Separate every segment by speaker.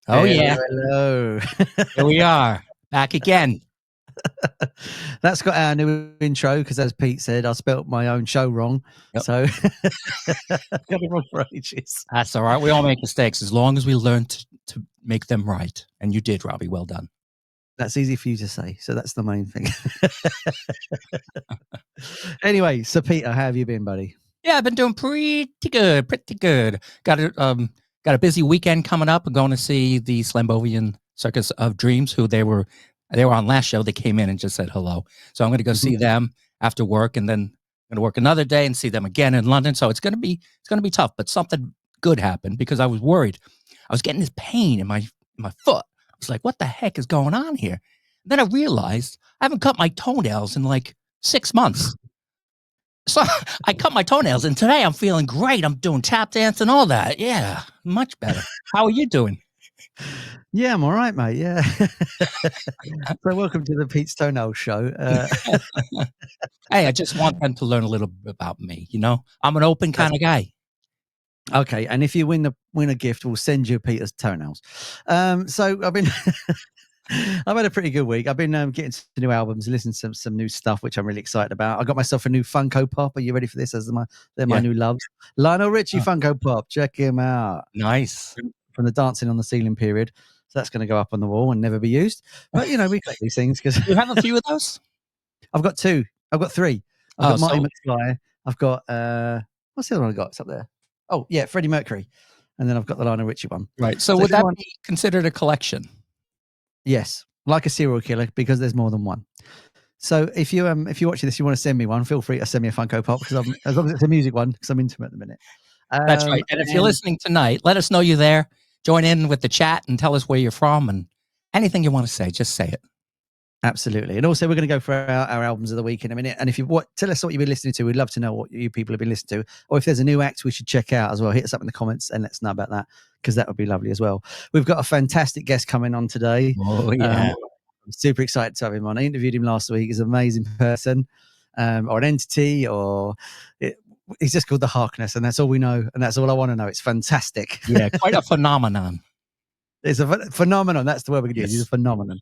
Speaker 1: Oh,
Speaker 2: Hello,
Speaker 1: yeah.
Speaker 2: hello.
Speaker 1: Here we are, back again.
Speaker 2: That's got our new intro because, as Pete said, I spelt my own show wrong.
Speaker 1: Yep.
Speaker 2: So, got it wrong for ages.
Speaker 1: That's all right. We all make mistakes as long as we learn to make them right. And you did, Robbie. Well done.
Speaker 2: That's easy for you to say. So that's the main thing. Anyway, so Peter, how have you been, buddy?
Speaker 1: Yeah, I've been doing pretty good. Pretty good. Got a busy weekend coming up. I'm going to see the Slambovian Circus of Dreams, who they were on last show. They came in and just said hello. So I'm going to go see them after work, and then I'm going to work another day and see them again in London. So it's going to be tough. But something good happened because I was worried. I was getting this pain in my foot. I was like, what the heck is going on here? Then I realized I haven't cut my toenails in like 6 months. So I cut my toenails, and today I'm feeling great. I'm doing tap dance and all that. Yeah, much better. How are you doing?
Speaker 2: Yeah, I'm all right, mate. Yeah. So welcome to the Pete's Toenail Show.
Speaker 1: Hey, I just want them to learn a little bit about me. You know, I'm an open kind of guy.
Speaker 2: Okay, and if you win a gift, we'll send you Peter's toenails. So I've been I've had a pretty good week. I've been getting some new albums, listening to some new stuff, which I'm really excited about. I got myself a new Funko Pop. Are you ready for this? They're my new loves. Lionel Richie Funko Pop. Check him out.
Speaker 1: Nice.
Speaker 2: From the Dancing on the Ceiling period. So that's going to go up on the wall and never be used. But you know, we collect these things because
Speaker 1: you have a few of those.
Speaker 2: I've got two. I've got three. I've got Marty McFly. I've got what's the other one I got? It's up there. Oh yeah, Freddie Mercury, and then I've got the Lionel Richie one.
Speaker 1: Right. So would that be considered a collection?
Speaker 2: Yes, like a serial killer, because there's more than one. So if you're watching this, you want to send me one, feel free to send me a Funko Pop because as long as it's a music one, because I'm into them at the minute.
Speaker 1: That's right. And if you're listening tonight, let us know you're there. Join in with the chat and tell us where you're from and anything you want to say. Just say it.
Speaker 2: Absolutely. And also, we're going to go for our albums of the week in a minute. And if tell us what you've been listening to. We'd love to know what you people have been listening to. Or if there's a new act we should check out as well, hit us up in the comments and let us know about that, because that would be lovely as well. We've got a fantastic guest coming on today.
Speaker 1: Oh, yeah.
Speaker 2: I'm super excited to have him on. I interviewed him last week. He's an amazing person, or an entity, he's just called the Harkness, and that's all we know. And that's all I want to know. It's fantastic.
Speaker 1: Yeah, quite a phenomenon.
Speaker 2: It's a phenomenon. That's the word we're going to use. He's a phenomenon.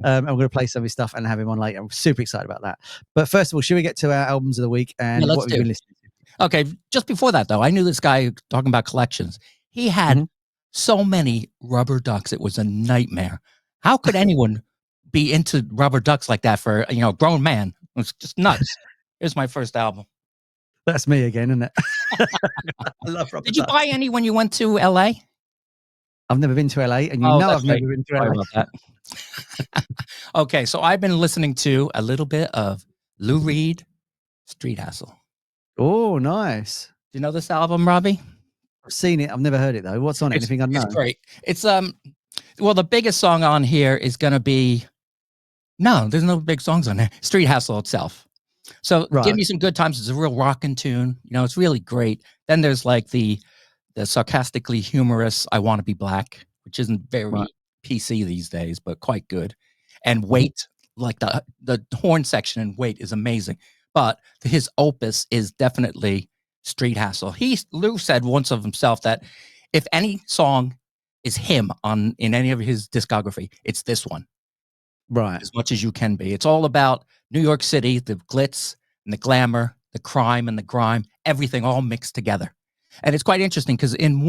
Speaker 2: And we're going to play some of his stuff and have him on later. I'm super excited about that. But first of all, should we get to our albums of the week and what we've been listening to?
Speaker 1: Okay, just before that, though, I knew this guy talking about collections. He had so many rubber ducks. It was a nightmare. How could anyone be into rubber ducks like that for a grown man? It was just nuts. Here's my first album.
Speaker 2: That's me again, isn't it? I love rubber
Speaker 1: Did you buy any when you went to LA?
Speaker 2: I've never been to LA, and I've never been to LA.
Speaker 1: About that. Okay, so I've been listening to a little bit of Lou Reed, Street Hassle.
Speaker 2: Oh, nice.
Speaker 1: Do you know this album, Robbie?
Speaker 2: I've seen it. I've never heard it though. What's on it? Anything I know?
Speaker 1: It's great. It's well, the biggest song on here is going to be there's no big songs on there. Street Hassle itself. So Give Me Some Good Times is a real rockin' tune. It's really great. Then there's like the sarcastically humorous I Want to Be Black, which isn't very PC these days, but quite good. And Wait, like the horn section in Wait is amazing. But his opus is definitely Street Hassle. Lou said once of himself that if any song is him in any of his discography, it's this one.
Speaker 2: Right.
Speaker 1: As much as you can be. It's all about New York City, the glitz and the glamour, the crime and the grime, everything all mixed together. And it's quite interesting because in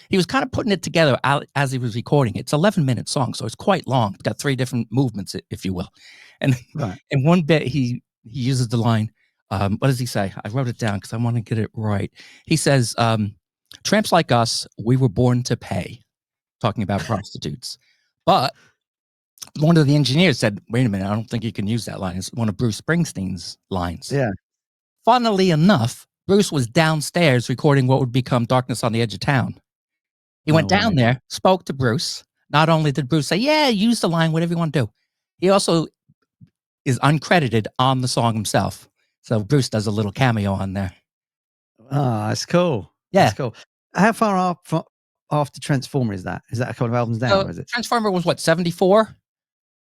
Speaker 1: he was kind of putting it together as he was recording it. It's 11-minute song, so it's quite long. It's got 3 different movements, if you will. And in one bit, he uses the line, what does he say? I wrote it down because I want to get it right. He says, tramps like us, we were born to pay, talking about prostitutes. But one of the engineers said, wait a minute, I don't think you can use that line. It's one of Bruce Springsteen's lines.
Speaker 2: Yeah.
Speaker 1: Funnily enough, Bruce was downstairs recording what would become Darkness on the Edge of Town. He went down there, spoke to Bruce. Not only did Bruce say, yeah, use the line, whatever you want to do. He also is uncredited on the song himself. So Bruce does a little cameo on there.
Speaker 2: Oh, that's cool.
Speaker 1: Yeah.
Speaker 2: That's cool. How far after Transformer is that? Is that a couple of albums down? Or is it?
Speaker 1: Transformer was what, 74?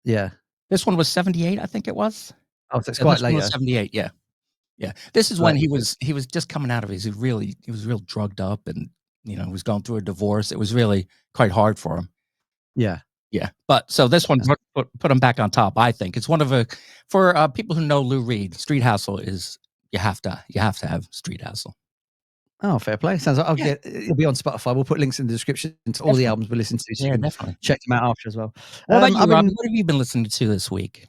Speaker 2: Yeah.
Speaker 1: This one was 78, I think it was.
Speaker 2: Oh, so it's quite later.
Speaker 1: 78, yeah. Yeah. This is when he was just coming out of it. He was real drugged up and, he was going through a divorce. It was really quite hard for him.
Speaker 2: Yeah.
Speaker 1: Yeah, but so this one put them back on top. I think it's one of a for people who know Lou Reed. Street Hustle is you have to have Street Hustle.
Speaker 2: Oh, fair play. Sounds like
Speaker 1: Yeah.
Speaker 2: it'll be on Spotify. We'll put links in the description to all the
Speaker 1: Definitely.
Speaker 2: albums we listen to, so you
Speaker 1: Yeah,
Speaker 2: can
Speaker 1: definitely.
Speaker 2: check them out after as well.
Speaker 1: What about you,
Speaker 2: I've
Speaker 1: Robbie?
Speaker 2: been
Speaker 1: What have you been listening to this week?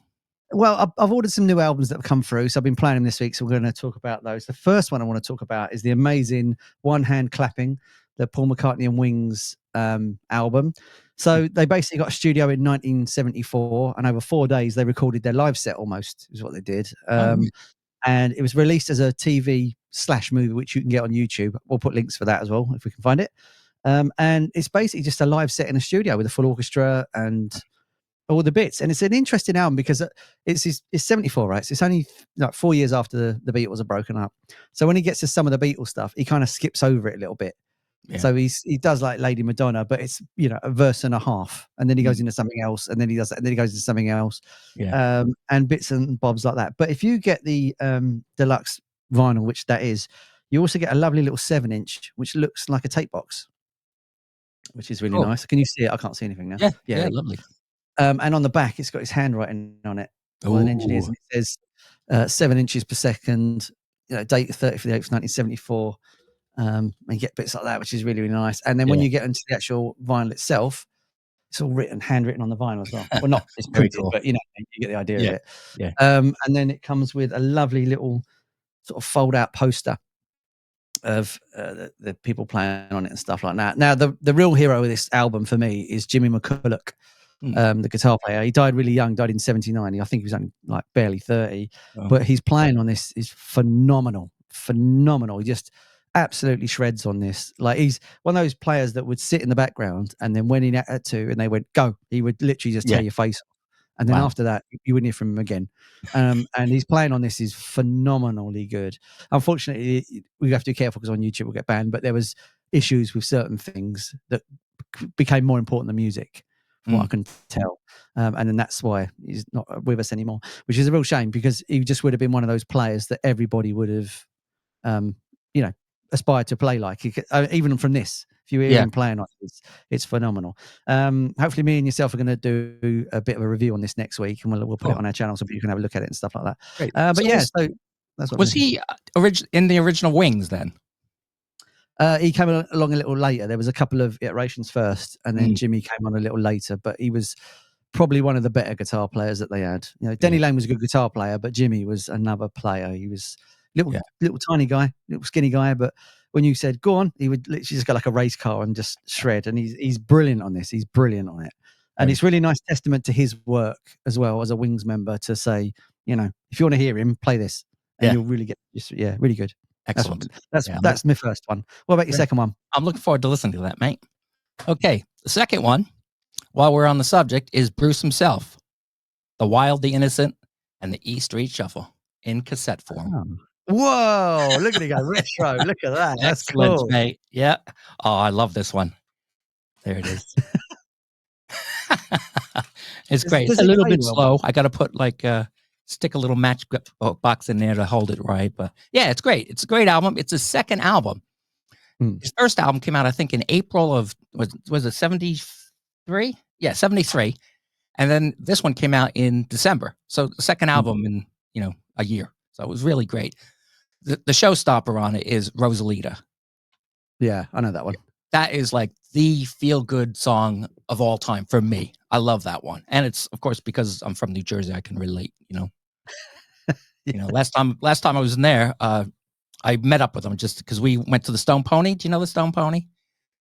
Speaker 2: Well, I've ordered some new albums that have come through, so I've been playing them this week. So we're going to talk about those. The first one I want to talk about is the amazing One Hand Clapping, the Paul McCartney and Wings album. So they basically got a studio in 1974, and over 4 days they recorded their live set. Almost is what they did, and it was released as a TV/movie, which you can get on YouTube. We'll put links for that as well if we can find it. And it's basically just a live set in a studio with a full orchestra and all the bits. And it's an interesting album because it's 74, right? So it's only like 4 years after the Beatles are broken up. So when he gets to some of the Beatles stuff, he kind of skips over it a little bit. Yeah. So he does like Lady Madonna, but it's, a verse and a half, and then he goes into something else, and then he does that, and then he goes into something else, and bits and bobs like that. But if you get the deluxe vinyl, which that is, you also get a lovely little 7-inch, which looks like a tape box, which is really nice. Can you see it? I can't see anything now.
Speaker 1: Yeah, lovely.
Speaker 2: And on the back, it's got his handwriting on it, or an engineer's, and it says 7 inches per second, date 30th of the 8th, 1974. And you get bits like that, which is really, really nice. And then when you get into the actual vinyl itself, it's all handwritten on the vinyl as well. Well, not it's printed, but you get the idea of it.
Speaker 1: Yeah.
Speaker 2: And then it comes with a lovely little sort of fold-out poster of the people playing on it and stuff like that. Now, the real hero of this album for me is Jimmy McCulloch, the guitar player. He died really young, died in 79. I think he was only like barely 30, but his playing on this is phenomenal. He just absolutely shreds on this. Like, he's one of those players that would sit in the background, and then when he had to and they went go, he would literally just tear your face off. And then after that, you wouldn't hear from him again. And his playing on this is phenomenally good. Unfortunately, we have to be careful because on YouTube we'll get banned, but there was issues with certain things that became more important than music, from what I can tell. And then that's why he's not with us anymore, which is a real shame, because he just would have been one of those players that everybody would have, aspired to play like. Even from this, if you hear him playing on it, it's phenomenal. Hopefully me and yourself are going to do a bit of a review on this next week, and we'll put it on our channel so you can have a look at it and stuff like that.
Speaker 1: Great.
Speaker 2: But so that's what
Speaker 1: was he in the original Wings then?
Speaker 2: He came along a little later. There was a couple of iterations first, and then Jimmy came on a little later, but he was probably one of the better guitar players that they had. Denny Laine was a good guitar player, but Jimmy was another player. He was little tiny guy, little skinny guy, but when you said go on, he would literally just go like a race car and just shred. And he's brilliant on this. He's brilliant on it, and it's really nice testament to his work as well as a Wings member to say, if you want to hear him, play this, and you'll really get really good.
Speaker 1: Excellent.
Speaker 2: That's my first one. What about your second one?
Speaker 1: I'm looking forward to listening to that, mate. Okay, the second one, while we're on the subject, is Bruce himself, The Wild, the Innocent, and the E Street Shuffle in cassette form.
Speaker 2: Oh. Whoa, look at it go retro. Look at that. That's cool,
Speaker 1: mate. Yeah. Oh, I love this one. There it is. It's great. It's a little bit slow. I got to put stick a little match box in there to hold it right. But yeah, it's great. It's a great album. It's his second album. His first album came out, I think, in April of, was it 73? Yeah, 73. And then this one came out in December. So the second album in, a year. So it was really great. The showstopper on it is Rosalita.
Speaker 2: Yeah, I know that one.
Speaker 1: That is like the feel-good song of all time for me. I love that one. And it's, of course, because I'm from New Jersey, I can relate, last time I was in there, I met up with them just because we went to the Stone Pony. Do you know the Stone Pony?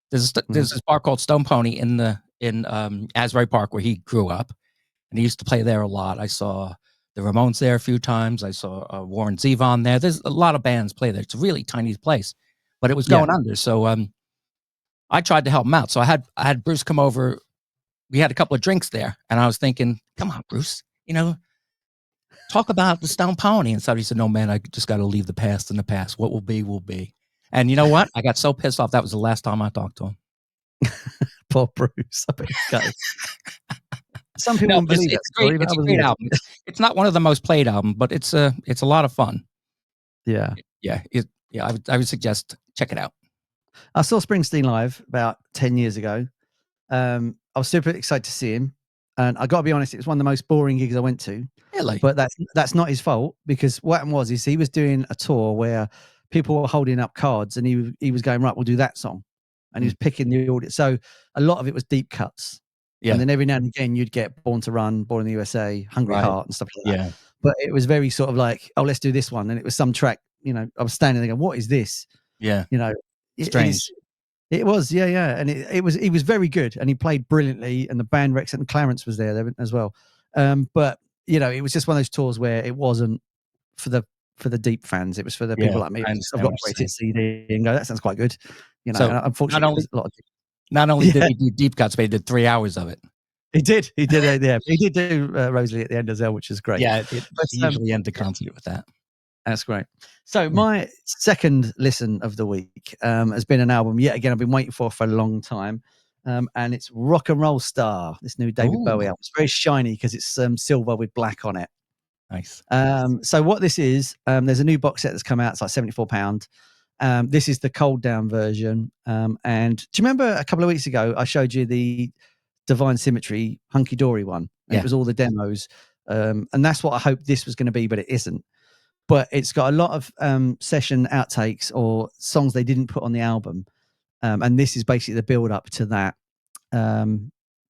Speaker 1: There's this bar called Stone Pony in Asbury Park where he grew up, and he used to play there a lot. I saw the Ramones there a few times. I saw Warren Zevon there. There's a lot of bands play there. It's a really tiny place, but it was going under. So I tried to help him out. So I had Bruce come over. We had a couple of drinks there, and I was thinking, come on, Bruce, talk about the Stone Pony. And so he said, no, man, I just got to leave the past in the past. What will be, will be. And you know what? I got so pissed off. That was the last time I talked to him.
Speaker 2: Poor Bruce. I bet he goes. Some people won't believe
Speaker 1: it's great. It's a great album. It's not one of the most played albums, but it's a lot of fun.
Speaker 2: Yeah.
Speaker 1: Yeah. I would suggest check it out.
Speaker 2: I saw Springsteen live about 10 years ago. I was super excited to see him, and I got to be honest, it was one of the most boring gigs I went to.
Speaker 1: Really?
Speaker 2: But that's not his fault, because what happened was he was doing a tour where people were holding up cards, and he was going, right, we'll do that song, and he was picking the audience. So a lot of it was deep cuts, and then every now and again you'd get Born to Run, Born in the USA, Hungry Heart, and stuff like that.
Speaker 1: Yeah.
Speaker 2: But it was very sort of like, oh, let's do this one, and it was some track. I was standing there going, what is this?
Speaker 1: Yeah.
Speaker 2: Strange. It was, yeah, and he was very good, and he played brilliantly, and the band Rex and Clarence was there as well. But it was just one of those tours where it wasn't for the deep fans. It was for the people like me. I've got to rate it CD and go, that sounds quite good.
Speaker 1: So
Speaker 2: and unfortunately,
Speaker 1: not only did he do deep cuts, but he did 3 hours of it.
Speaker 2: He did, yeah. He did do Rosalie at the end as well, which is great.
Speaker 1: Yeah, he usually end the concert with that.
Speaker 2: That's great. So my second listen of the week has been an album yet again I've been waiting for a long time, and it's Rock and Roll Star, this new David Bowie album. It's very shiny because it's silver with black on it.
Speaker 1: Nice.
Speaker 2: So what this is, there's a new box set that's come out. It's like £74. This is the cold down version. And do you remember a couple of weeks ago I showed you the Divine Symmetry Hunky Dory one? And it was all the demos, and that's what I hoped this was going to be, but it isn't. But it's got a lot of session outtakes or songs they didn't put on the album. And this is basically the build up to that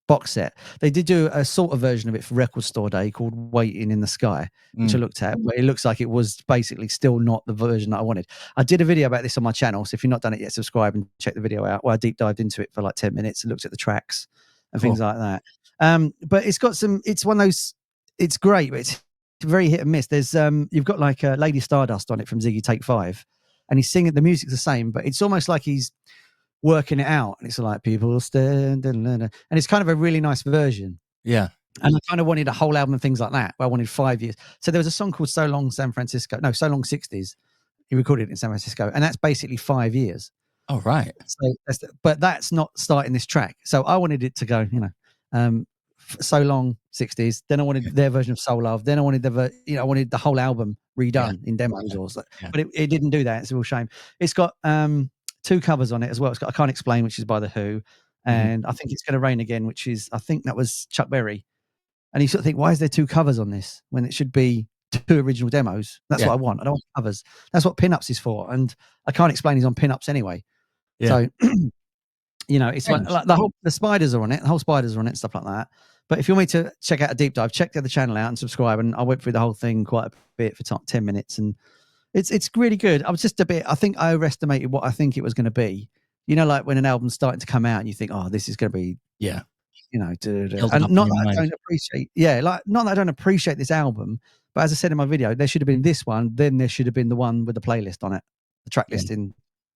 Speaker 2: box set. They did do a sort of version of it for Record Store Day called Waiting in the Sky, which I looked at, where it looks like it was basically still not the version that I wanted. I did a video about this on my channel, so if you've not done it yet, subscribe and check the video out, where I deep dived into it for like 10 minutes and looked at the tracks and things like that. But it's got it's one of those, it's great, but it's very hit and miss. There's you've got like Lady Stardust on it from Ziggy Take 5, and he's singing, the music's the same, but it's almost like he's working it out, and it's like people stand, and it's kind of a really nice version.
Speaker 1: Yeah.
Speaker 2: And I kind of wanted a whole album and things like that, but I wanted 5 years. So there was a song called So Long 60s. He recorded it in San Francisco, and that's basically 5 years.
Speaker 1: Oh, right.
Speaker 2: So but that's not starting this track. So I wanted it to go, So Long 60s. Then I wanted their version of Soul Love. Then I wanted I wanted the whole album redone in demos or something. But it didn't do that. It's a real shame. It's got 2 covers on it as well. It's got I Can't Explain, which is by The Who, and I think It's Gonna Rain Again, which is, I think that was Chuck Berry. And you sort of think, why is there 2 covers on this when it should be 2 original demos? That's what I want. I don't want covers. That's what Pinups is for. And I Can't Explain is on Pinups anyway. So it's like the spiders are on it. The whole spiders are on it, stuff like that. But if you want me to check out a deep dive, check the other channel out and subscribe. And I went through the whole thing quite a bit for 10 minutes, and it's really good. I was just I think I overestimated what I think it was going to be. Like when an album's starting to come out and you think, oh, this is going to be, and not that I don't appreciate, not that I don't appreciate this album, but as I said in my video, there should have been this one, then there should have been the one with the playlist on it, the track listing.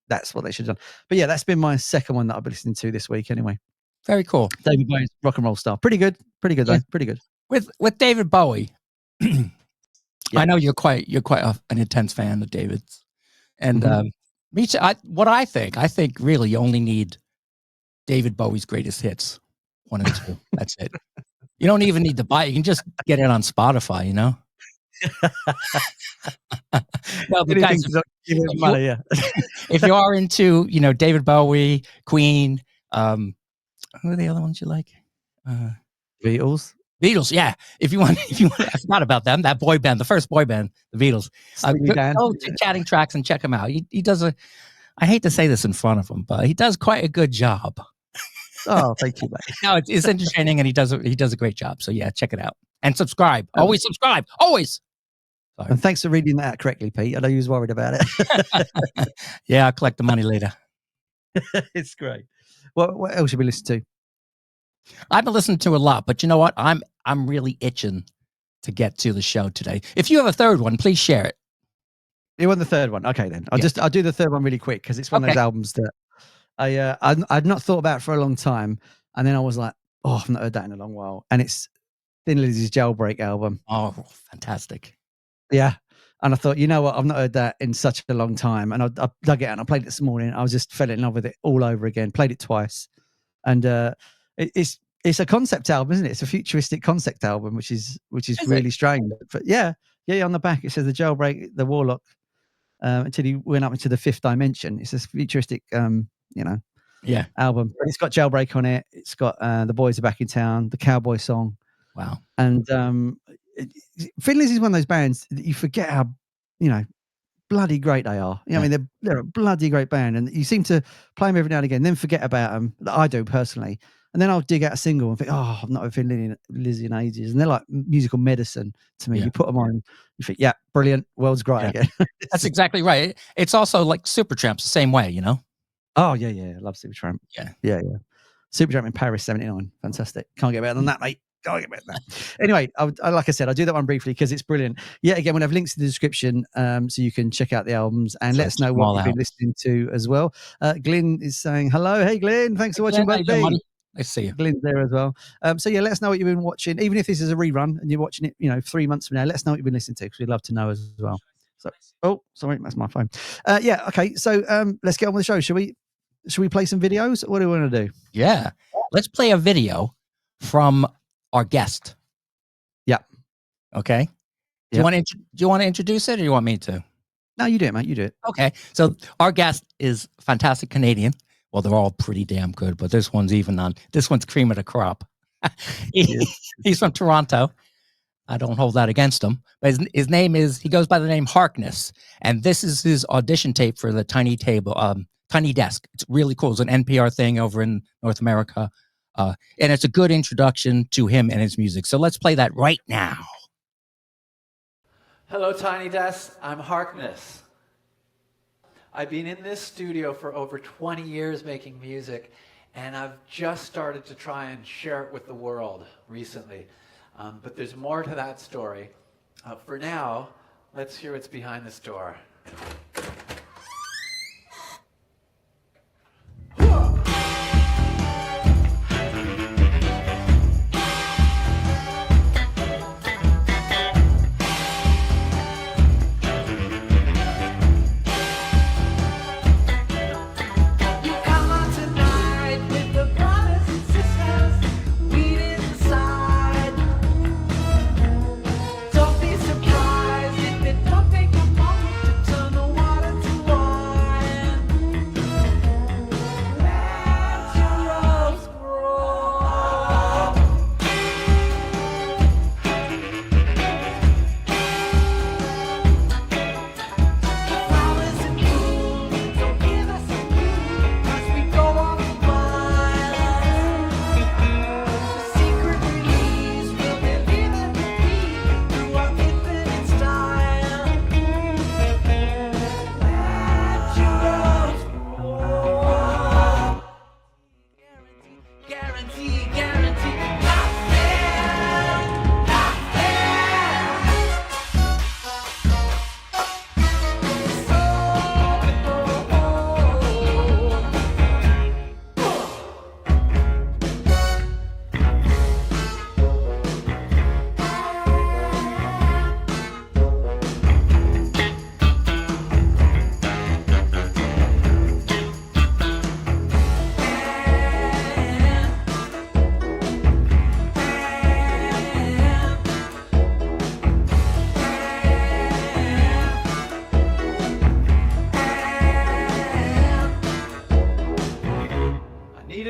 Speaker 2: That's what they should have done. But yeah, that's been my second one that I've been listening to this week anyway.
Speaker 1: Very cool.
Speaker 2: David Bowie's Rock and Roll Star. Pretty good though. Pretty good.
Speaker 1: With David Bowie, I know you're quite an intense fan of David's, and me too. I think really you only need David Bowie's greatest hits 1 and 2. That's it. You don't even need to buy it. You can just get it on Spotify. Well, guys, if you are into David Bowie, Queen, who are the other ones you like?
Speaker 2: Beatles,
Speaker 1: yeah. If you want, I forgot about them. That boy band, the first boy band, the Beatles. Go to Chatting Tracks and check him out. He does I hate to say this in front of him, but he does quite a good job.
Speaker 2: Oh, thank you, mate.
Speaker 1: No, it's entertaining, and he does a great job. So yeah, check it out and subscribe. Always subscribe. Always. Sorry.
Speaker 2: And thanks for reading that out correctly, Pete. I know you was worried about it.
Speaker 1: Yeah, I'll collect the money later.
Speaker 2: It's great. What else should we listen to?
Speaker 1: I've been listening to a lot, but you know what? I'm really itching to get to the show today. If you have a third one, please share it.
Speaker 2: You want the third one? Okay, then I'll do the third one really quick, because it's one of those albums that I'd not thought about for a long time, and then I was like, oh, I've not heard that in a long while, and it's Thin Lizzy's Jailbreak album.
Speaker 1: Oh, fantastic!
Speaker 2: Yeah, and I thought, you know what? I've not heard that in such a long time, and I dug it out and I played it this morning. I was just fell in love with it all over again. Played it twice, and it's a concept album, isn't it? It's a futuristic concept album, which is really strange. But yeah, on the back it says the Jailbreak, the Warlock, until he went up into the 5th dimension. It's this futuristic,
Speaker 1: Yeah.
Speaker 2: album. But it's got Jailbreak on it. It's got The Boys Are Back in Town, the Cowboy song.
Speaker 1: Wow.
Speaker 2: And Fiddlers is one of those bands that you forget how, bloody great they are. I mean, they're a bloody great band, and you seem to play them every now and again, then forget about them. I do personally, and then I'll dig out a single and think, oh, I've not heard Lizzie in ages, and they're like musical medicine to me.
Speaker 1: Yeah.
Speaker 2: You put them on, you think, yeah, brilliant, world's great again.
Speaker 1: That's exactly right. It's also like Supertramp, the same way,
Speaker 2: Oh yeah, I love Supertramp. Yeah. Supertramp in Paris '79, fantastic. Can't get better than that, mate. Can't get better than that. Anyway, like I said, I do that one briefly because it's brilliant. Yeah, again, we'll have links in the description so you can check out the albums and let us know what you've been listening to as well. Glyn is saying hello. Hey, Glyn, thanks for watching, buddy.
Speaker 1: Nice to see you.
Speaker 2: Glyn's there as well. So yeah, let us know what you've been watching. Even if this is a rerun and you're watching it, 3 months from now, let us know what you've been listening to because we'd love to know as well. So, sorry, that's my phone. Yeah, okay. So let's get on with the show. Should we play some videos? What do we want to do?
Speaker 1: Yeah, let's play a video from our guest.
Speaker 2: Yeah.
Speaker 1: Okay. Do you want to introduce it, or do you want me to?
Speaker 2: No, you do it, mate. You do it.
Speaker 1: Okay. So our guest is fantastic Canadian. Well, they're all pretty damn good, but this one's cream of the crop. He's from Toronto. I don't hold that against him. But his name he goes by the name Harkness, and this is his audition tape for the Tiny Desk. It's really cool. It's an NPR thing over in North America. And it's a good introduction to him and his music. So let's play that right now.
Speaker 3: Hello, Tiny Desk. I'm Harkness. I've been in this studio for over 20 years making music, and I've just started to try and share it with the world recently. But there's more to that story. For now, let's hear what's behind this door.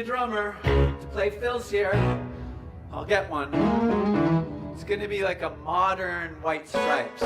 Speaker 3: Drummer to play fills here. I'll get one. It's gonna be like a modern White Stripes.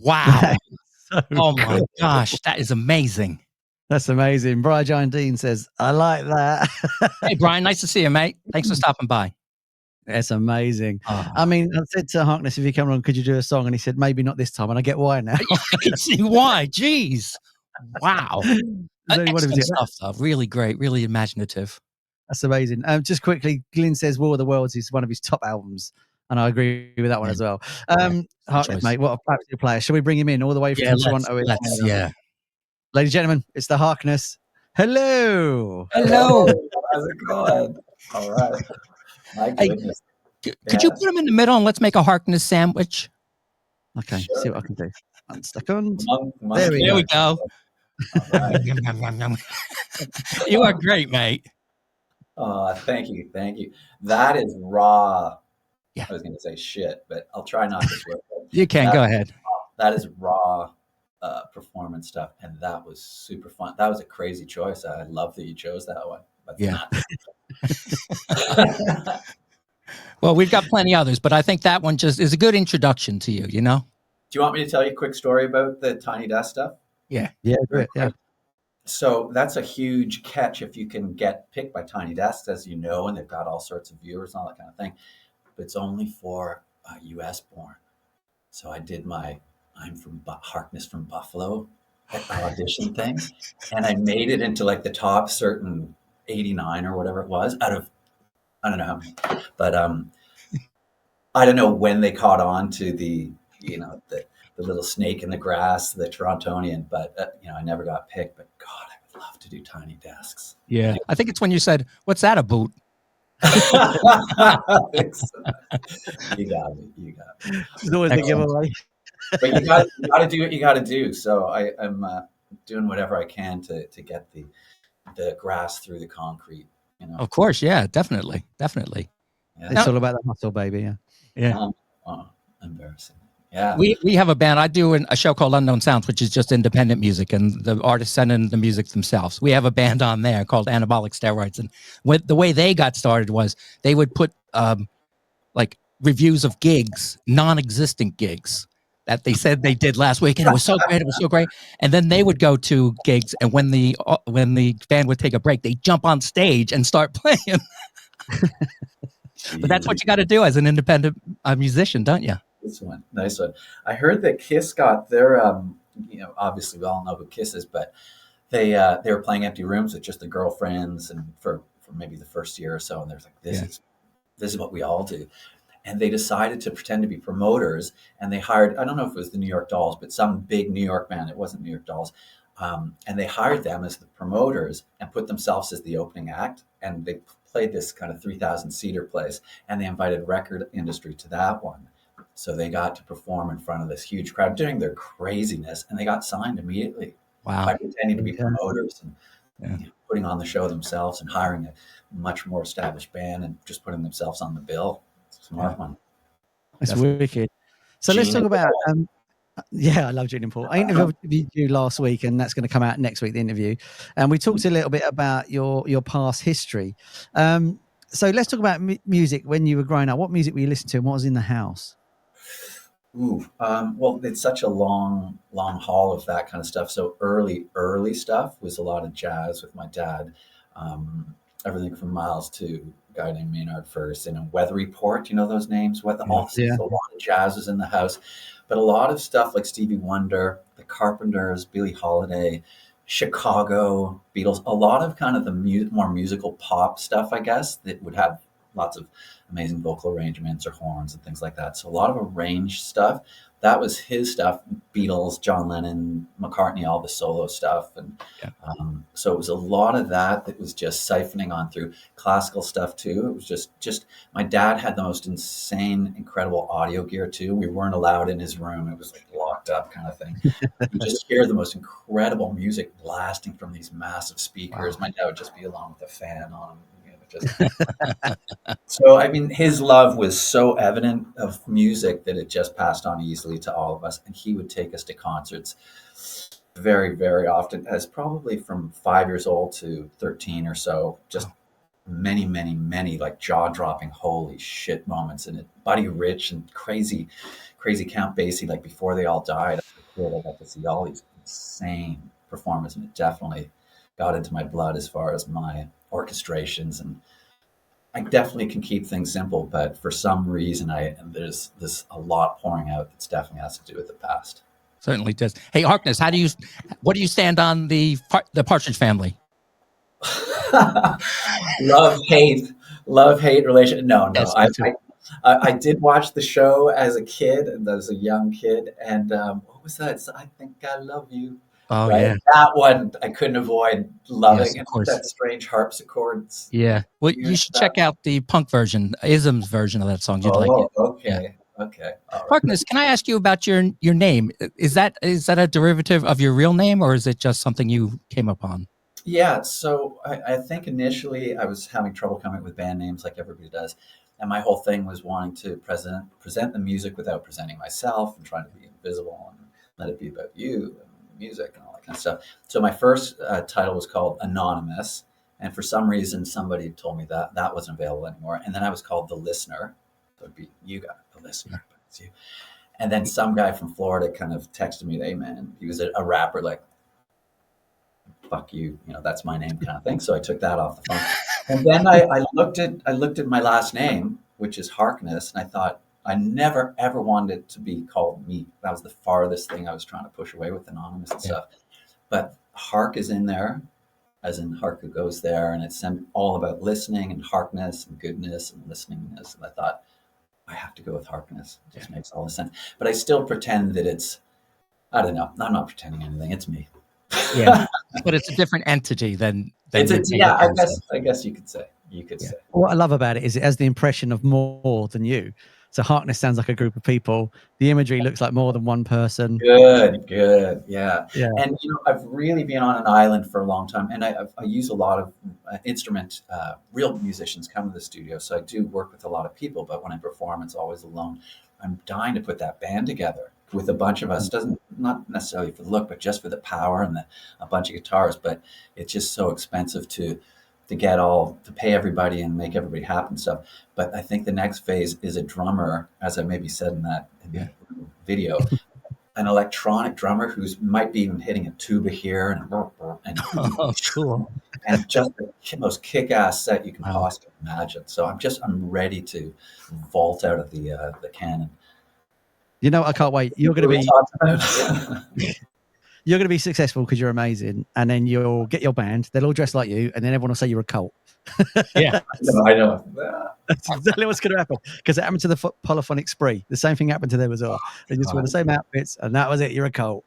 Speaker 1: Wow.
Speaker 2: So
Speaker 1: Oh my
Speaker 2: cool.
Speaker 1: gosh, that is amazing.
Speaker 2: That's amazing. Brian John Dean says, I like that.
Speaker 1: Hey, Brian, nice to see you, mate. Thanks for stopping by.
Speaker 2: That's amazing.
Speaker 1: Oh.
Speaker 2: I mean, I said to Harkness, if you come along, could you do a song? And he said, maybe not this time. And I get why now.
Speaker 1: I can see why. Jeez. Wow.
Speaker 2: There's only one of us
Speaker 1: Excellent
Speaker 2: here.
Speaker 1: stuff, though. Really great, really imaginative.
Speaker 2: That's amazing. Just quickly, Glyn says War of the Worlds is one of his top albums. And I agree with that one as well. Harkness,
Speaker 1: choice.
Speaker 2: mate, what a absolute player. Shall we bring him in all the way from Toronto?
Speaker 1: Yeah.
Speaker 2: Ladies and gentlemen, it's the Harkness. Hello.
Speaker 1: Hello.
Speaker 4: How's it going? All right. My goodness.
Speaker 1: Could you put him in the middle and let's make a Harkness sandwich?
Speaker 2: Okay,
Speaker 4: Sure.
Speaker 2: see what I can do. 1 second.
Speaker 4: There
Speaker 1: we go.
Speaker 4: Right.
Speaker 1: You are great, mate.
Speaker 4: Thank you. Thank you. That is raw.
Speaker 1: Yeah.
Speaker 4: I was going to say shit, but I'll try not to swear.
Speaker 1: You can. Go ahead.
Speaker 4: That is raw performance stuff. And that was super fun. That was a crazy choice. I love that you chose that one. But
Speaker 2: Yeah.
Speaker 1: Well, we've got plenty others, but I think that one just is a good introduction to you, you know?
Speaker 4: Do you want me to tell you a quick story about the Tiny Desk stuff?
Speaker 1: Yeah.
Speaker 2: Yeah, great. Yeah.
Speaker 4: So that's a huge catch if you can get picked by Tiny Desks, as you know, and they've got all sorts of viewers and all that kind of thing. But it's only for U.S. born. So I did I'm from Harkness from Buffalo audition thing, and I made it into like the top certain 89 or whatever it was out of, I don't know how many, but I don't know when they caught on to the little snake in the grass, the Torontonian, but I never got picked. But God, I would love to do Tiny Desks.
Speaker 1: Yeah. I think it's when you said, "What's that, a boot?"
Speaker 4: You got me.
Speaker 2: It's always the giveaway.
Speaker 4: But you got to do what you got to do. So I'm doing whatever I can to get the grass through the concrete.
Speaker 1: Of course, yeah, definitely.
Speaker 4: Yeah.
Speaker 2: It's all about the hustle, baby. Yeah.
Speaker 4: Embarrassing. Yeah.
Speaker 1: We have a band. I do a show called Unknown Sounds, which is just independent music, and the artists send in the music themselves. We have a band on there called Anabolic Steroids, and the way they got started was they would put like reviews of gigs, non-existent gigs that they said they did last week, and it was so great. And then they would go to gigs, and when the band would take a break, they jump on stage and start playing. But that's what you got to do as an independent musician, don't you?
Speaker 4: Nice one. I heard that Kiss got their, obviously we all know who Kiss is, but they were playing empty rooms with just the girlfriends, and for maybe the first year or so, and they're like, this is what we all do. And they decided to pretend to be promoters, and they hired, I don't know if it was the New York Dolls, but some big New York band. It wasn't New York Dolls. And they hired them as the promoters and put themselves as the opening act. And they played this kind of 3,000-seater place, and they invited record industry to that one. So they got to perform in front of this huge crowd doing their craziness, and they got signed immediately.
Speaker 1: Wow.
Speaker 4: By pretending to be promoters and putting on the show themselves and hiring a much more established band and just putting themselves on the bill. Smart one.
Speaker 2: That's wicked. So let's talk about I love Gene and Paul. I interviewed you last week, and that's going to come out next week, the interview. And we talked a little bit about your past history. So let's talk about music when you were growing up. What music were you listening to, and what was in the house?
Speaker 4: Well, it's such a long haul of that kind of stuff. So early stuff was a lot of jazz with my dad. Everything from Miles to a guy named Maynard Ferguson and Weather Report. You know those names? A lot of jazz was in the house, but a lot of stuff like Stevie Wonder, the Carpenters, Billie Holiday, Chicago, Beatles. A lot of kind of the more musical pop stuff, I guess, that would have lots of amazing vocal arrangements or horns and things like that. So a lot of arranged stuff. That was his stuff. Beatles, John Lennon, McCartney, all the solo stuff. And so it was a lot of that was just siphoning on through classical stuff too. It was just my dad had the most insane, incredible audio gear too. We weren't allowed in his room. It was like locked up kind of thing. You just hear the most incredible music blasting from these massive speakers. Wow. My dad would just be along with the fan on. So, I mean, his love was so evident of music that it just passed on easily to all of us. And he would take us to concerts very, very often, as probably from 5 years old to 13 or so, just many like jaw-dropping holy shit moments in it. Buddy Rich and crazy Count Basie, like before they all died, I got to see all these insane performances, and it definitely got into my blood as far as my orchestrations. And I definitely can keep things simple, but for some reason there's a lot pouring out that's definitely has to do with the past.
Speaker 1: Certainly does. Hey, Harkness, what do you stand on the Partridge Family?
Speaker 4: love hate relation. No,
Speaker 1: Yes,
Speaker 4: I did watch the show as a kid, and as a young kid, and what was that? It's, I think I love you.
Speaker 1: Oh
Speaker 4: right?
Speaker 1: yeah,
Speaker 4: That one I couldn't avoid loving.
Speaker 1: yes, of course.
Speaker 4: That strange harpsichords.
Speaker 1: Yeah. Well, you should check out the punk version, Ism's version of that song. You'd like it.
Speaker 4: Okay. Okay. All right.
Speaker 1: Harkness, can I ask you about your name? Is that a derivative of your real name, or is it just something you came upon?
Speaker 4: Yeah, so I think initially I was having trouble coming up with band names like everybody does. And my whole thing was wanting to present the music without presenting myself and trying to be invisible and let it be about you and music and all that kind of stuff. So my first title was called Anonymous. And for some reason, somebody told me that wasn't available anymore. And then I was called The Listener. So it'd be you got the listener, but it's you. And then some guy from Florida kind of texted me, hey man, he was a rapper, like, fuck you, that's my name kind of thing. So I took that off the phone. And then I looked at my last name, which is Harkness, and I thought I never ever wanted it to be called me. That was the farthest thing I was trying to push away with Anonymous and stuff. But Hark is in there, as in Hark Who Goes There, and it's all about listening and Harkness and goodness and listeningness. And I thought I have to go with Harkness. It just makes all the sense. But I still pretend that it's, I don't know. I'm not pretending anything. It's me.
Speaker 1: Yeah, but it's a different entity than
Speaker 4: I guess you could say. Say.
Speaker 2: What I love about it is it has the impression of more than you. So Harkness sounds like a group of people. The imagery looks like more than one person.
Speaker 4: Good, yeah. And I've really been on an island for a long time, and I use a lot of real musicians come to the studio, so I do work with a lot of people. But when I perform, it's always alone. I'm dying to put that band together with a bunch of us. Not necessarily for the look, but just for the power and a bunch of guitars. But it's just so expensive to pay everybody and make everybody happy and stuff. But I think the next phase is a drummer, as I maybe said in that video, an electronic drummer who's might be even hitting a tuba here and
Speaker 1: cool,
Speaker 4: and just the most kick-ass set you can possibly imagine. So I'm ready to vault out of the cannon.
Speaker 2: I can't wait. You're going to be you're going to be successful because you're amazing, and then you'll get your band. They'll all dress like you, and then everyone will say you're a cult.
Speaker 1: Yeah,
Speaker 4: I know.
Speaker 2: That's exactly what's going to happen, because it happened to the Polyphonic Spree. The same thing happened to them as well. They just wore the same outfits, and that was it. You're a cult.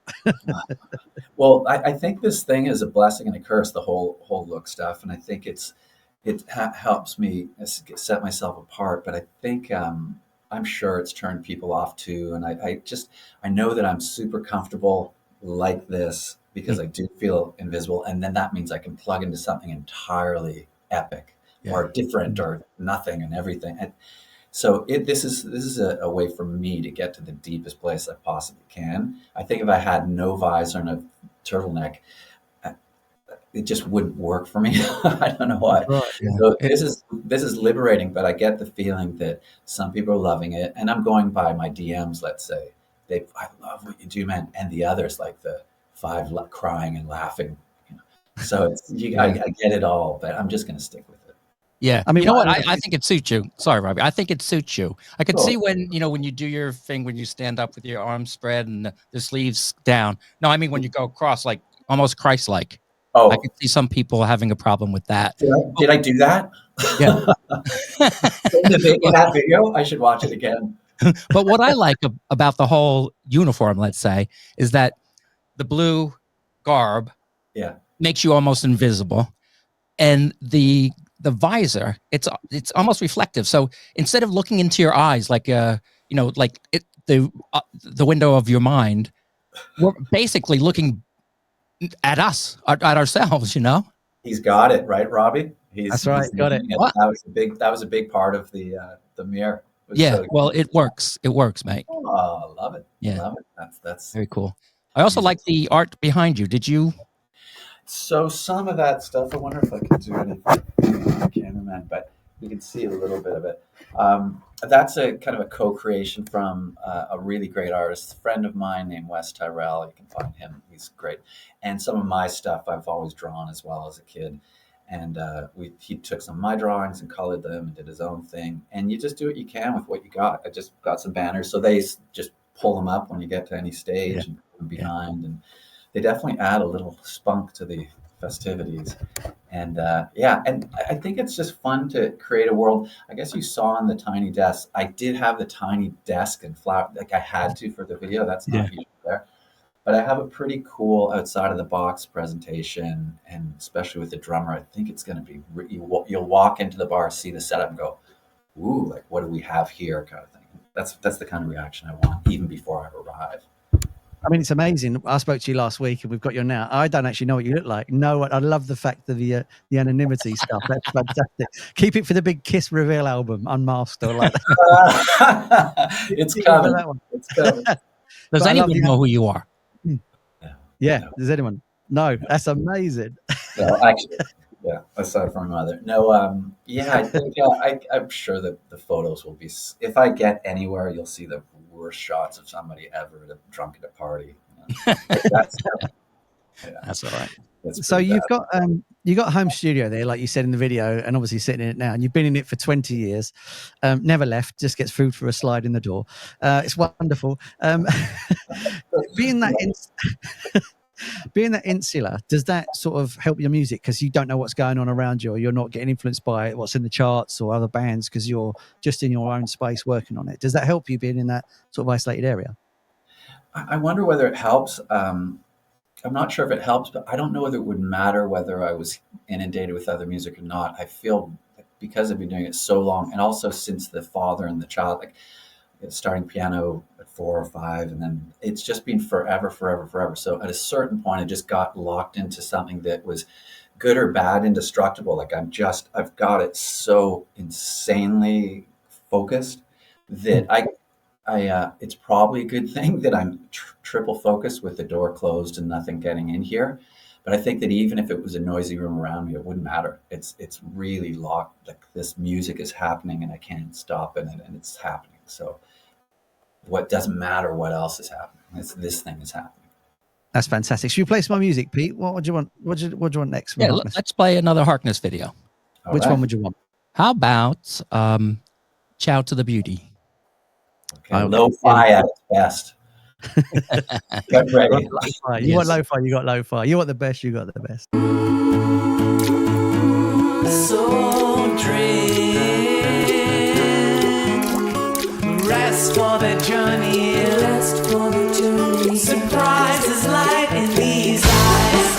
Speaker 4: Well, I think this thing is a blessing and a curse, the whole look stuff, and I think it helps me set myself apart. But I think I'm sure it's turned people off too, and I know that I'm super comfortable like this because I do feel invisible, and then that means I can plug into something entirely epic or different or nothing and everything. And so this is a way for me to get to the deepest place I possibly can. I think if I had no visor and a turtleneck, it just wouldn't work for me. I don't know why. Right, yeah. So this is liberating, but I get the feeling that some people are loving it, and I'm going by my DMs. Let's say I love what you do, man, and the others like the 5 crying and laughing. So I get it all, but I'm just going to stick with it.
Speaker 1: Yeah, I mean, you know what? I think it suits you. Sorry, Robbie. I think it suits you. I can see when you do your thing, when you stand up with your arms spread and the sleeves down. No, I mean when you go across, like almost Christ-like. Oh, I can see some people having a problem with that.
Speaker 4: Did I do that?
Speaker 1: Yeah.
Speaker 4: In that video, I should watch it again.
Speaker 1: But what I like about the whole uniform, let's say, is that the blue garb makes you almost invisible, and the visor, it's almost reflective. So instead of looking into your eyes like the window of your mind, we're basically looking at us, at ourselves.
Speaker 4: He's got it right, Robbie.
Speaker 2: That's right. Got it.
Speaker 4: That was a big part of the mirror.
Speaker 1: Yeah, well, it works. It works, mate.
Speaker 4: Oh, love it.
Speaker 1: Yeah,
Speaker 4: love it. That's
Speaker 1: very cool. I also like the art behind you. Did you?
Speaker 4: So some of that stuff, I wonder if I could do it. I can't imagine. but you can see a little bit of it. That's a kind of a co-creation from a really great artist, a friend of mine named Wes Tyrell. You can find him; he's great. And some of my stuff I've always drawn as well as a kid. And he took some of my drawings and colored them and did his own thing. And you just do what you can with what you got. I just got some banners, so they just pull them up when you get to any stage and put them behind, and they definitely add a little spunk to the festivities. And and I think it's just fun to create a world. I guess you saw on the tiny desk, I did have the tiny desk and flower, like I had to for the video. That's not usually there. But I have a pretty cool outside of the box presentation, and especially with the drummer, I think it's going to be, you'll walk into the bar, see the setup and go, ooh, like what do we have here kind of thing. That's the kind of reaction I want even before I arrive.
Speaker 2: I mean, it's amazing. I spoke to you last week, and we've got you now. I don't actually know what you look like. No, I love the fact of the anonymity stuff. That's fantastic. Keep it for the big Kiss reveal album, Unmasked or like that.
Speaker 4: It's coming. It's coming.
Speaker 1: Does anyone know who you are?
Speaker 2: Yeah. Does anyone? No, that's amazing.
Speaker 4: No, actually, yeah. Aside from my mother, no. I think I'm sure that the photos will be. If I get anywhere, you'll see the worst shots of somebody ever drunk at a party. That's
Speaker 1: all right.
Speaker 2: So you've got a home studio there, like you said in the video, and obviously sitting in it now, and you've been in it for 20 years, never left, just gets food for a slide in the door. It's wonderful. Being that insular, does that sort of help your music because you don't know what's going on around you, or you're not getting influenced by what's in the charts or other bands because you're just in your own space working on it? Does that help you being in that sort of isolated area?
Speaker 4: I wonder whether it helps. I'm not sure if it helps, but I don't know whether it would matter whether I was inundated with other music or not. I feel because I've been doing it so long, and also since the father and the child, like starting piano at 4 or 5, and then it's just been forever. So at a certain point, I just got locked into something that was good or bad, indestructible. Like I've got it so insanely focused that it's probably a good thing that I'm triple focused with the door closed and nothing getting in here. But I think that even if it was a noisy room around me, it wouldn't matter. It's really locked. Like this music is happening and I can't stop it, and it's happening. So what doesn't matter what else is happening. This thing is happening.
Speaker 2: That's fantastic. Should we play some more music, Pete? What would you want? What do you want next?
Speaker 1: Yeah, let's play another Harkness video.
Speaker 2: Which one would you want?
Speaker 1: How about Ciao to the Beauty?
Speaker 4: Okay, lo-fi at its best. Get ready.
Speaker 2: You want lo-fi, you got lo-fi. You want the best, you got the best.
Speaker 5: So drink, rest for the journey, surprises light in these eyes.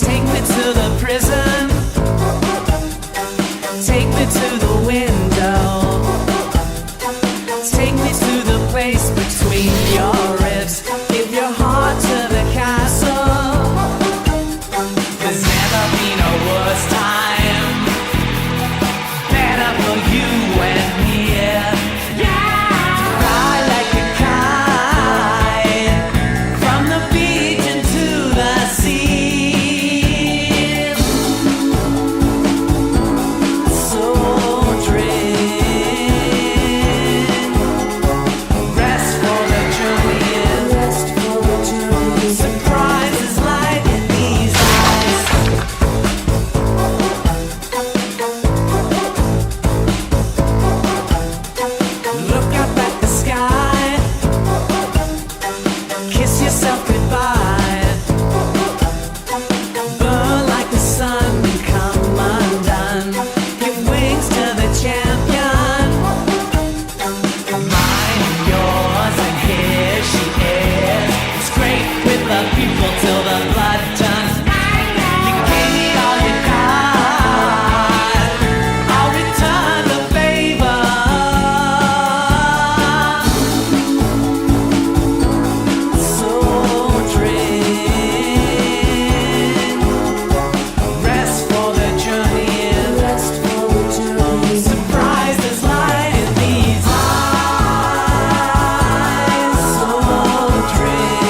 Speaker 5: Take me to the prison, take me to the window, take me to the place between your ribs. Give your heart to the castle. There's never been a worse time. Better for you and me. Fly like a kite from the beach into the sea. So drink, rest for the journey, surprises light in these eyes. Look up at the sky, kiss yourself goodbye, burn like the sun and come undone. Give wings to the champion, mine, yours, and here she is. It's great with the people till the blood turns. You gave me all you got, I'll return the favor. So drink, rest for the journey, surprises lie in these eyes. So drink,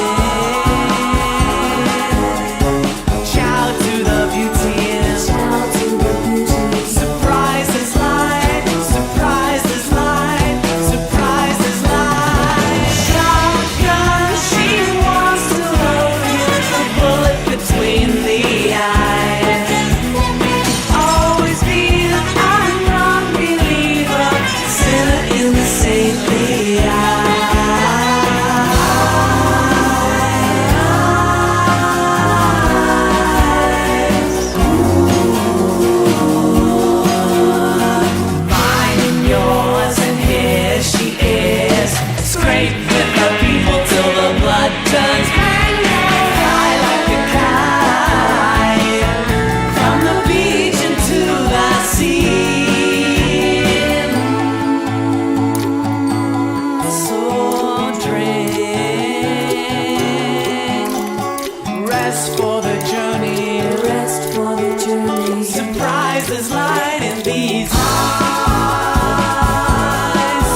Speaker 5: rest for the journey. Rest for the journey. Surprises light in these eyes.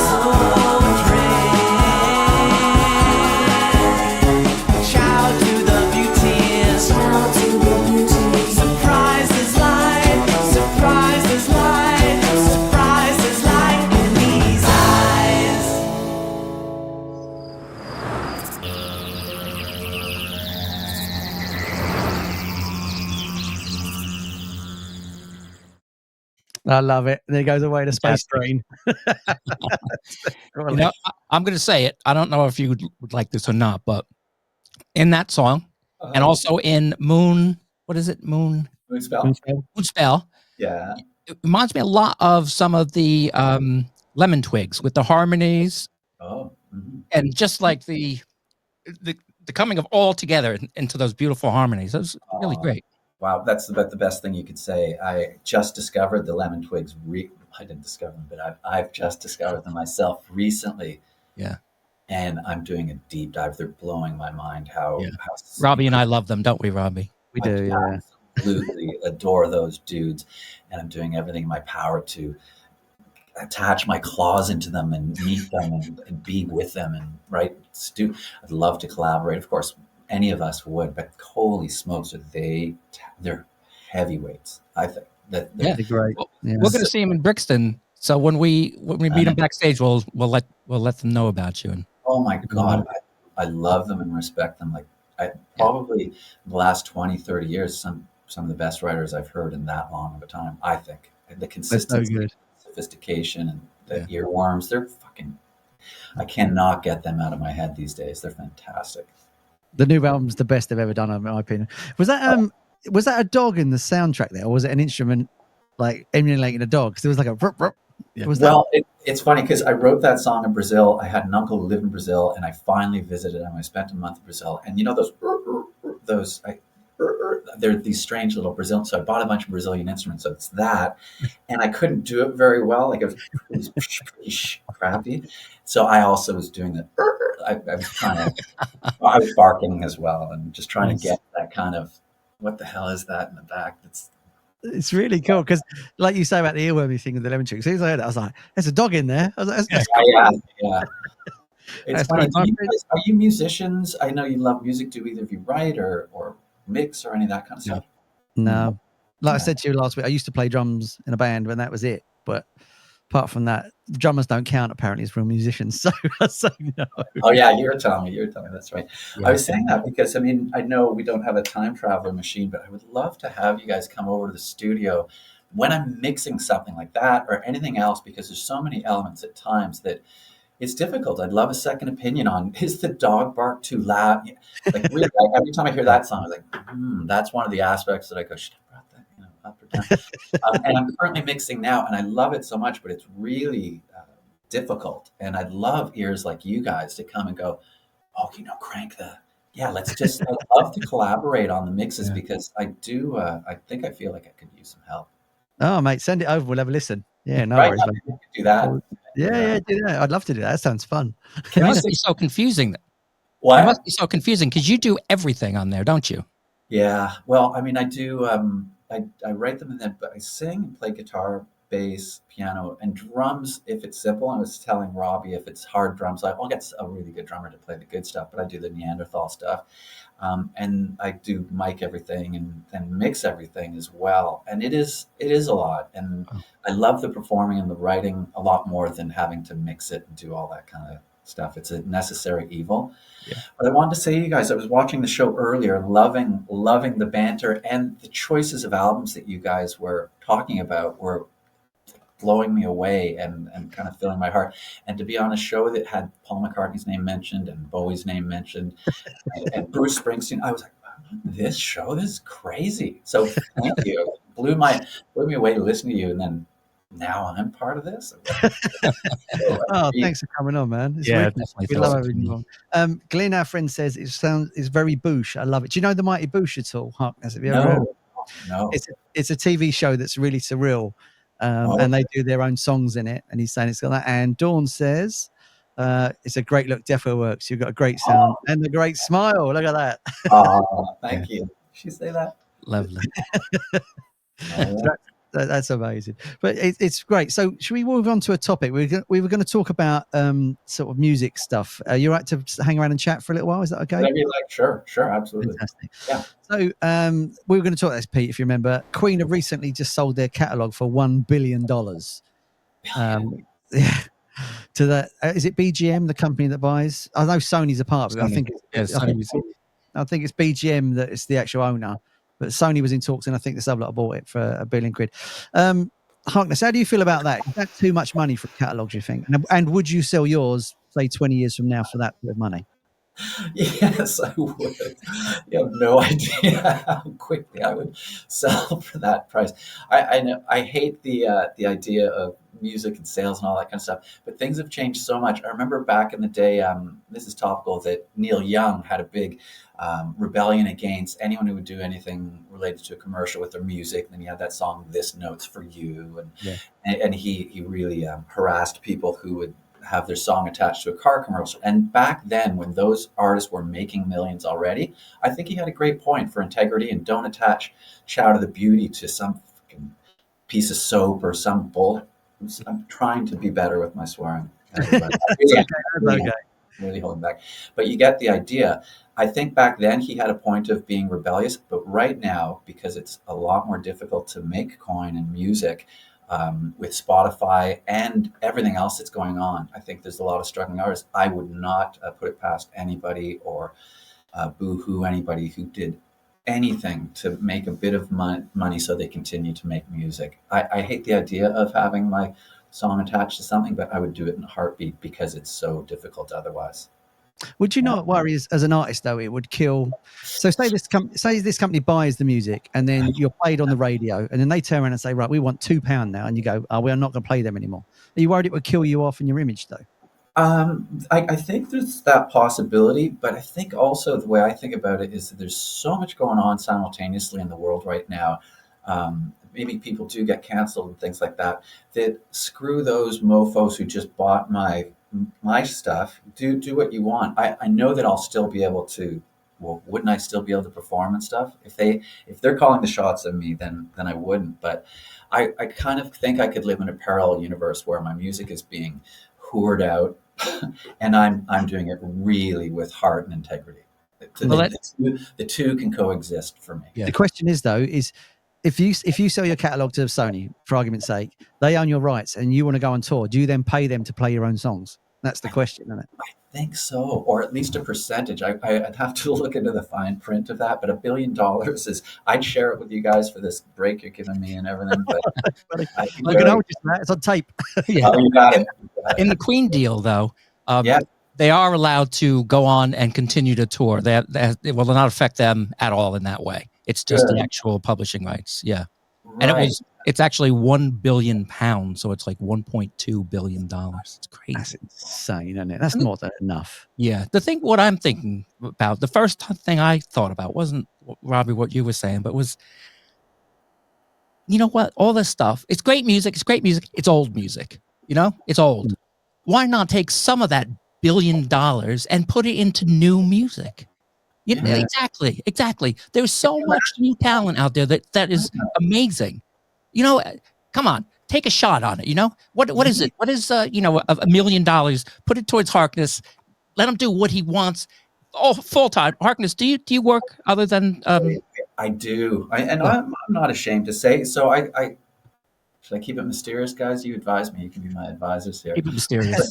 Speaker 5: So dream. Shout to the beauties. Shout to the beauties. Surprises light. Surprises light. Surprises light in these eyes.
Speaker 2: I love it. There goes away the space
Speaker 1: Fantastic.
Speaker 2: train.
Speaker 1: You know, I'm going to say it. I don't know if you would like this or not, but in that song, and also in Moon, what is it? Moon
Speaker 4: Moonspell.
Speaker 1: Spell.
Speaker 4: Yeah.
Speaker 1: It reminds me a lot of some of the Lemon Twigs with the harmonies,
Speaker 4: Oh. Mhm.
Speaker 1: and just like the coming of all together into those beautiful harmonies. It was really
Speaker 4: Aw.
Speaker 1: great.
Speaker 4: Wow, that's about the best thing you could say. I just discovered the Lemon Twigs. I didn't discover them, but I've just discovered them myself recently.
Speaker 1: Yeah.
Speaker 4: And I'm doing a deep dive. They're blowing my mind. How
Speaker 1: Robbie and I love them, don't we, Robbie?
Speaker 2: We do, yeah.
Speaker 4: absolutely adore those dudes, and I'm doing everything in my power to attach my claws into them and meet them and be with them and I'd love to collaborate. Of course, any of us would, but holy smokes, they're heavyweights. I think that
Speaker 1: Yeah.
Speaker 2: They're great.
Speaker 1: Well,
Speaker 2: Yeah.
Speaker 1: we're going to see him in Brixton, so when we meet him backstage, we'll let them know about you. And
Speaker 4: oh my God, I love them and respect them. Like probably the last 20, 30 years, some of the best writers I've heard in that long of a time, I think. And the consistency,
Speaker 2: good.
Speaker 4: sophistication, and the earworms, they're fucking, I cannot get them out of my head these days. They're fantastic.
Speaker 2: The new album's the best they've ever done, in my opinion. Was that a dog in the soundtrack there, or was it an instrument like emulating a dog? Because there was like a
Speaker 4: it's funny because I wrote that song in Brazil. I had an uncle who lived in Brazil, and I finally visited him. I spent a month in Brazil, and you know they're these strange little Brazilian. So I bought a bunch of Brazilian instruments. So it's that, and I couldn't do it very well. Like it was pretty crappy. So I also was doing the. I was trying to. I was barking as well, and just trying to get that kind of. What the hell is that in the back?
Speaker 2: It's really cool because, like you say about the earwormy thing with the Lemon Twigs, as soon as I heard that, I was like, "There's a dog in there." I was like, that's cool.
Speaker 4: Yeah. It's
Speaker 2: That's
Speaker 4: funny.
Speaker 2: great.
Speaker 4: Are you musicians? I know you love music. Do either of you write or mix or any of that kind of stuff?
Speaker 2: No, like I said to you last week, I used to play drums in a band, and that was it. But apart from that, drummers don't count apparently as real musicians. So I say no.
Speaker 4: Oh yeah, you were telling me. That's right.
Speaker 1: Yeah.
Speaker 4: I was saying that because I know we don't have a time traveler machine, but I would love to have you guys come over to the studio when I'm mixing something like that or anything else, because there's so many elements at times that it's difficult. I'd love a second opinion on, is the dog bark too loud? Like really, every time I hear that song, I'm like, that's one of the aspects that I go, should I brought that, up or down? And I'm currently mixing now, and I love it so much, but it's really difficult. And I'd love ears like you guys to come and go, oh, crank the, let's just, I'd love to collaborate on the mixes because I do, I think I feel like I could use some help.
Speaker 2: Oh, mate, send it over. We'll have a listen. Yeah, no
Speaker 4: Right,
Speaker 2: worries.
Speaker 4: I could do that.
Speaker 2: Yeah, do that. I'd love to do that. That sounds fun.
Speaker 1: It must be so confusing.
Speaker 4: What?
Speaker 1: It must be so confusing because you do everything on there, don't you?
Speaker 4: Yeah. Well, I do. I write them and then I sing and play guitar, bass, piano, and drums if it's simple. I was telling Robbie if it's hard drums, I'll get a really good drummer to play the good stuff, but I do the Neanderthal stuff. And I do mic everything and mix everything as well. And it is a lot. And I love the performing and the writing a lot more than having to mix it and do all that kind of stuff. It's a necessary evil. Yeah. But I wanted to say to you guys, I was watching the show earlier, loving the banter and the choices of albums that you guys were talking about were blowing me away and kind of filling my heart. And to be on a show that had Paul McCartney's name mentioned and Bowie's name mentioned and Bruce Springsteen, I was like, this is crazy. So thank you. Blew me away to listen to you, and then now I'm part of this.
Speaker 2: Thanks for coming on, man. It's
Speaker 1: definitely.
Speaker 2: We love having you on. Glenn, our friend, says it's very Boosh. I love it. Do you know the Mighty Boosh at all, Harkness? Have you ever heard?
Speaker 4: No.
Speaker 2: It's a TV show that's really surreal. And they do their own songs in it. And he's saying it's got that. And Dawn says, It's a great look. Definitely works. You've got a great sound and a great smile. Look at that.
Speaker 4: Oh, thank you. Did she say that?
Speaker 1: Lovely.
Speaker 2: That's amazing. But it's great. So should we move on to a topic? We were going to talk about sort of music stuff. You're right to hang around and chat for a little while. Is that okay?
Speaker 4: Whatever you like. Sure, absolutely.
Speaker 2: Fantastic.
Speaker 4: Yeah.
Speaker 2: So we were going to talk about this, Pete, if you remember. Queen have recently just sold their catalogue for $1 billion. Yeah. To that, is it BGM, the company that buys? I know Sony's a part of it. I think it's BGM that is the actual owner, but Sony was in talks, and I think this other lot bought it for £1 billion. Harkness, how do you feel about that? Is that too much money for catalogues, you think? And would you sell yours, say, 20 years from now for that bit of money?
Speaker 4: Yes, I would. You have no idea how quickly I would sell for that price. I know I hate the idea of music and sales and all that kind of stuff, but things have changed so much. I remember back in the day, this is topical, that Neil Young had a big rebellion against anyone who would do anything related to a commercial with their music. And then he had that song, "This Note's for You," and he really harassed people who would have their song attached to a car commercial. And back then, when those artists were making millions already, I think he had a great point for integrity, and don't attach Shout of the Beauty to some fucking piece of soap or some bull. I'm trying to be better with my swearing. Really holding back. But you get the idea. I think back then he had a point of being rebellious, but right now, because it's a lot more difficult to make coin in music, with Spotify and everything else that's going on, I think there's a lot of struggling artists. I would not put it past anybody or boo-hoo anybody who did anything to make a bit of money so they continue to make music. I hate the idea of having my song attached to something, but I would do it in a heartbeat because it's so difficult otherwise.
Speaker 2: Would you not worry as an artist, though, it would kill? So say this company buys the music, and then you're played on the radio, and then they turn around and say, right, we want £2 now, and you go, oh, we're not going to play them anymore. Are you worried it would kill you off in your image, though?
Speaker 4: I think there's that possibility, but I think also the way I think about it is that there's so much going on simultaneously in the world right now. Maybe people do get canceled and things like that, that screw those mofos who just bought my stuff. Do what you want. I know that I'll still be able to, well, wouldn't I still be able to perform and stuff? If they're calling the shots of me, then I wouldn't. But I kind of think I could live in a parallel universe where my music is being hoored out and I'm doing it really with heart and integrity. The two can coexist for me.
Speaker 2: Yeah. The question is, though, is if you sell your catalogue to Sony, for argument's sake, they own your rights and you want to go on tour, do you then pay them to play your own songs? That's the question, isn't it?
Speaker 4: I think so, or at least a percentage. I'd have to look into the fine print of that, but $1 billion is, I'd share it with you guys for this break you're giving me and everything. But
Speaker 2: it's on tape.
Speaker 4: Yeah. Oh, you got it.
Speaker 1: In the Queen deal, though, they are allowed to go on and continue to tour. It will not affect them at all in that way. It's just the actual publishing rights. Yeah. Right. And it's actually £1 billion, so it's like $1.2 billion. It's crazy.
Speaker 2: That's insane, isn't it? That's more than enough.
Speaker 1: Yeah. What I'm thinking about, the first thing I thought about wasn't, Robbie, what you were saying, but was, you know what? All this stuff, it's great music. It's great music. It's old music. You know, it's old. Why not take some of that $1 billion and put it into new music? You know, exactly. There's so much new talent out there that is amazing. You know, come on, take a shot on it. You know, what is it? What is $1 million? Put it towards Harkness. Let him do what he wants. Oh, full time. Harkness, do you work other than?
Speaker 4: I do, I'm not ashamed to say. So I should I keep it mysterious, guys? You advise me. You can be my advisors here.
Speaker 1: Keep it mysterious.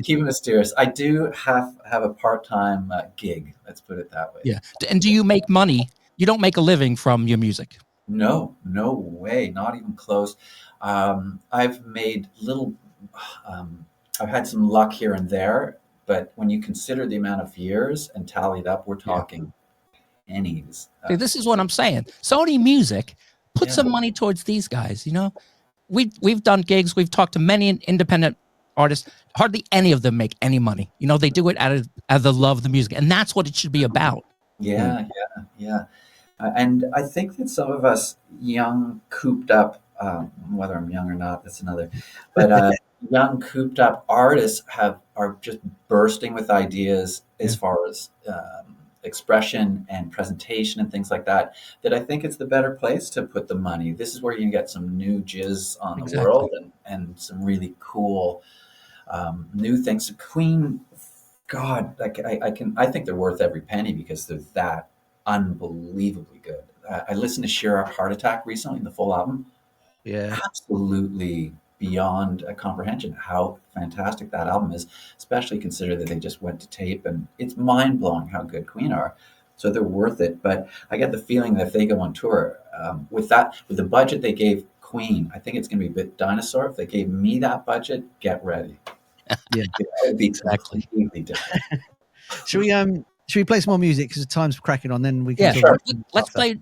Speaker 4: Keep it mysterious. I do have a part-time gig. Let's put it that way.
Speaker 1: Yeah. And do you make money? You don't make a living from your music?
Speaker 4: No way. Not even close. I've made little. I've had some luck here and there, but when you consider the amount of years and tally it up, we're talking pennies.
Speaker 1: See, this is what I'm saying. Sony Music, put some money towards these guys. You know, we've done gigs. We've talked to many independent artists. Hardly any of them make any money. You know, they do it out of the love of the music, and that's what it should be about.
Speaker 4: Yeah. And I think that some of us young, cooped up, whether I'm young or not, that's another. But young cooped up artists are just bursting with ideas as far as expression and presentation and things like that, that I think it's the better place to put the money. This is where you can get some new jizz on the
Speaker 1: Exactly.
Speaker 4: world, and some really cool new things. So Queen, God, like I think they're worth every penny because they're that unbelievably good. I listened to Sheer Heart Attack recently, the full album.
Speaker 2: Yeah.
Speaker 4: Absolutely beyond a comprehension how fantastic that album is, especially consider that they just went to tape, and it's mind-blowing how good Queen are. So they're worth it. But I get the feeling that if they go on tour with the budget they gave Queen, I think it's going to be a bit dinosaur. If they gave me that budget, get ready.
Speaker 2: Yeah.
Speaker 4: It would be
Speaker 1: Exactly.
Speaker 4: completely different.
Speaker 2: Should we play some more music because the time's cracking on? Then we can
Speaker 1: Yeah,
Speaker 2: talk
Speaker 1: sure.
Speaker 2: about
Speaker 1: Let's play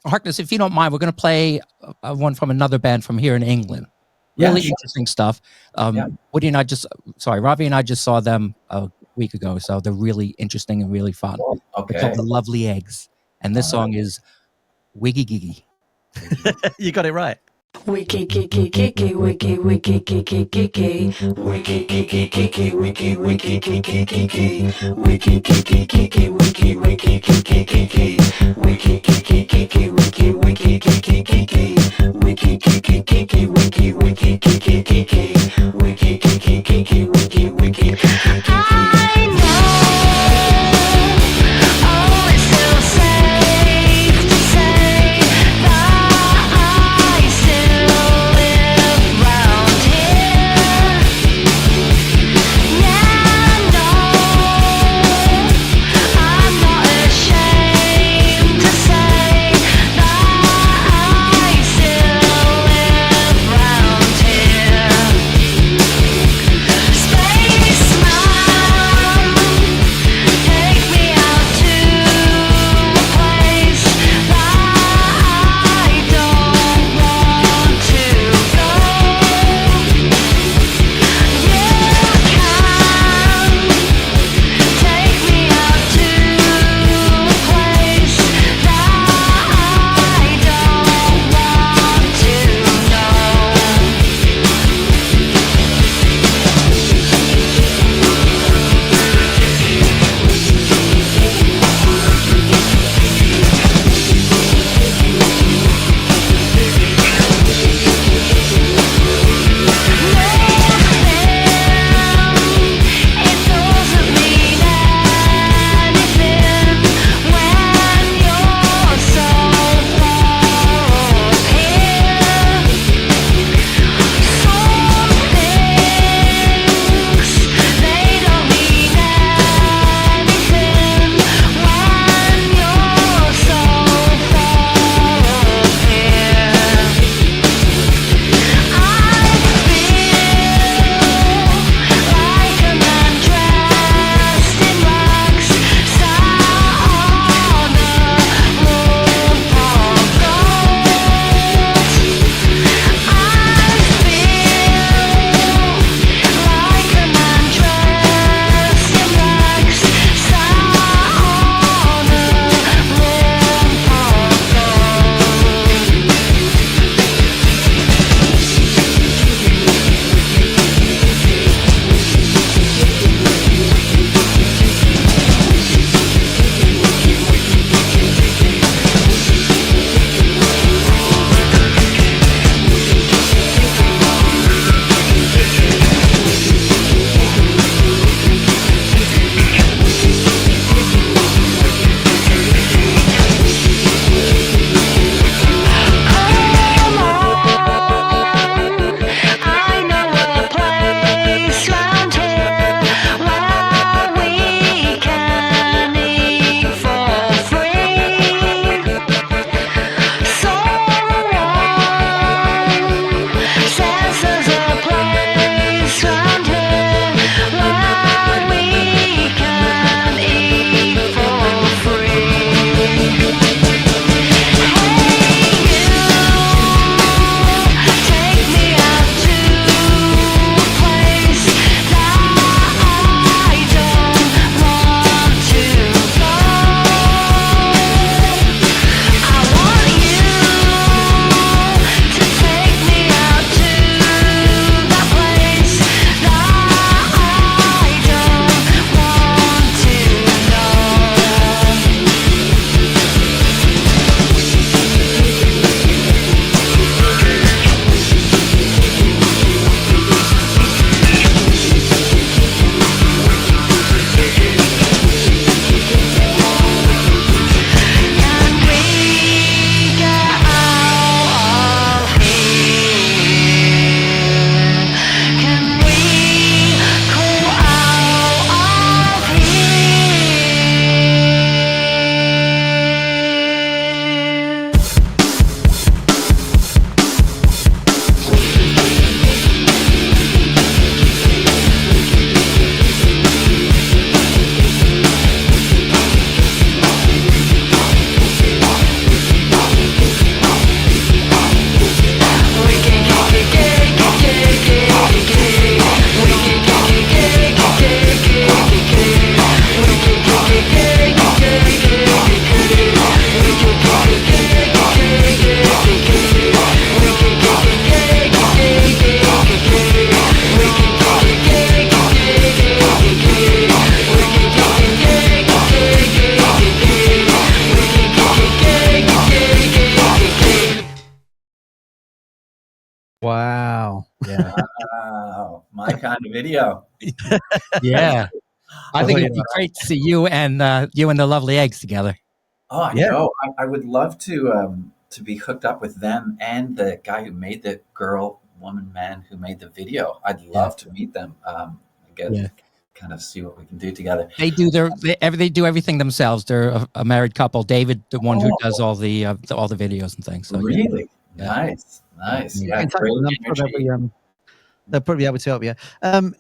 Speaker 1: Harkness. If you don't mind, we're going to play one from another band from here in England.
Speaker 4: Yeah,
Speaker 1: Really
Speaker 4: sure.
Speaker 1: interesting stuff.
Speaker 4: Yeah.
Speaker 1: Robbie and I just saw them a week ago, so they're really interesting and really fun.
Speaker 4: Oh,
Speaker 1: They're called
Speaker 4: okay.
Speaker 1: The Lovely Eggs, and this song is Wiggy Giggy.
Speaker 2: You got it right.
Speaker 5: Wiki kiki kiki wiki wiki kiki kiki wiki kiki kiki wiki wiki kiki kiki wiki kiki kiki wiki wiki kiki kiki wiki kiki kiki wiki wiki kiki kiki wiki kiki kiki wiki wiki kiki kiki wiki kiki kiki wiki wiki kiki kiki. I know, oh, it's still safe to say that I still live round here. Yeah, no, I'm not ashamed
Speaker 2: Wow.
Speaker 1: Yeah.
Speaker 4: Wow, my kind of video.
Speaker 1: Yeah. I think
Speaker 2: Well,
Speaker 1: it'd be great to see you and the lovely eggs together.
Speaker 4: Oh, I
Speaker 2: Yeah.
Speaker 4: know. I would love to be hooked up with them and the guy who made the woman, man who made the video. I'd love to meet them. Kind of see what we can do together.
Speaker 1: They do they do everything themselves. They're a married couple. David, the one who does all the videos and things. So
Speaker 4: Really?
Speaker 1: Yeah.
Speaker 4: Nice.
Speaker 2: Get
Speaker 4: Yeah,
Speaker 2: in touch
Speaker 4: great
Speaker 2: with them. I'm sure
Speaker 4: energy.
Speaker 2: they'll probably be able to help you.